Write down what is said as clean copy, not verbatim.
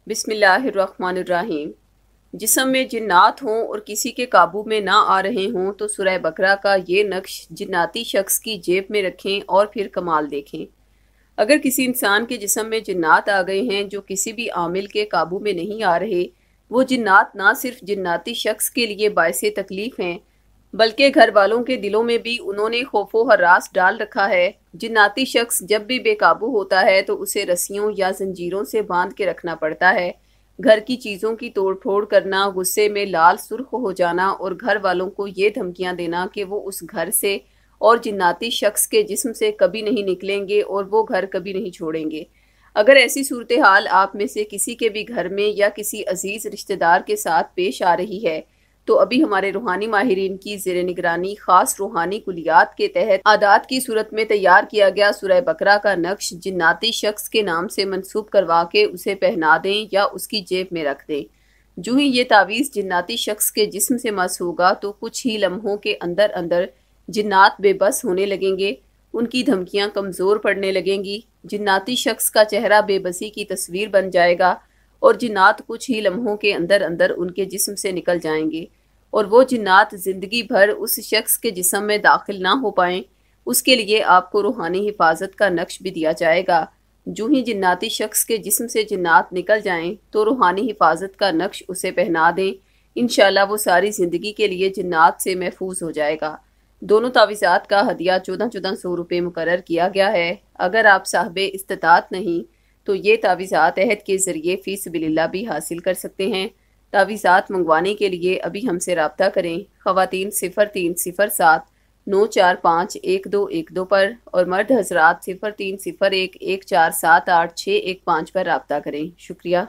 बिस्मिल्लाहिर्रहमानिर्रहीम। जिस्म में जिन्नात हों और किसी के काबू में ना आ रहे हों तो सूरह बकरा का ये नक्श जिन्नाती शख्स की जेब में रखें और फिर कमाल देखें। अगर किसी इंसान के जिस्म में जिन्नात आ गए हैं जो किसी भी आमिल के काबू में नहीं आ रहे, वो जिन्नात ना सिर्फ जिन्नाती शख्स के लिए बायसे तकलीफ हैं बल्कि घर वालों के दिलों में भी उन्होंने खौफो हरास डाल रखा है। जिन्नाती शख्स जब भी बेकाबू होता है तो उसे रस्सियों या जंजीरों से बांध के रखना पड़ता है। घर की चीज़ों की तोड़ फोड़ करना, गुस्से में लाल सुर्ख हो जाना और घर वालों को ये धमकियां देना कि वो उस घर से और जिन्नाती शख्स के जिस्म से कभी नहीं निकलेंगे और वो घर कभी नहीं छोड़ेंगे। अगर ऐसी सूरत हाल आप में से किसी के भी घर में या किसी अजीज रिश्तेदार के साथ पेश आ रही है तो अभी हमारे रूहानी माहिरीन की ज़ेर निगरानी खास रूहानी कुलियात के तहत आदात की सूरत में तैयार किया गया सूरह बकरा का नक्श जिन्नाती शख्स के नाम से मंसूब करवा के उसे पहना दें या उसकी जेब में रख दें। जो ही ये तावीज़ जिन्नाती शख्स के जिस्म से मस होगा तो कुछ ही लम्हों के अंदर अंदर जिन्नात बेबस होने लगेंगे, उनकी धमकियां कमज़ोर पड़ने लगेंगी। जिन्नाती शख्स का चेहरा बेबसी की तस्वीर बन जाएगा और जिन्नात कुछ ही लम्हों के अंदर अंदर उनके जिस्म से निकल जाएंगे और वो जिन्नात ज़िंदगी भर उस शख्स के जिस्म में दाखिल ना हो पाएं। उसके लिए आपको रूहानी हिफाजत का नक्श भी दिया जाएगा। जो ही जिन्नाती शख्स के जिस्म से जिन्नात निकल जाएं तो रूहानी हिफाजत का नक्श उसे पहना दें। इंशाल्लाह वो सारी ज़िंदगी के लिए जिन्नात से महफूज हो जाएगा। दोनों तावीज़ात का हदिया 1400 रुपये मुकर्रर किया गया है। अगर आप साहबे इस्तिताअत नहीं तो ये तावीज़ात अहद के ज़रिए फ़ी सबिलिल्लाह भी हासिल कर सकते हैं। तावीज़ात मंगवाने के लिए अभी हमसे रब्ता करें। ख़वातीन 0307 945 1212 पर और मर्द हज़रात 0301 1478 615 पर रब्ता करें। शुक्रिया।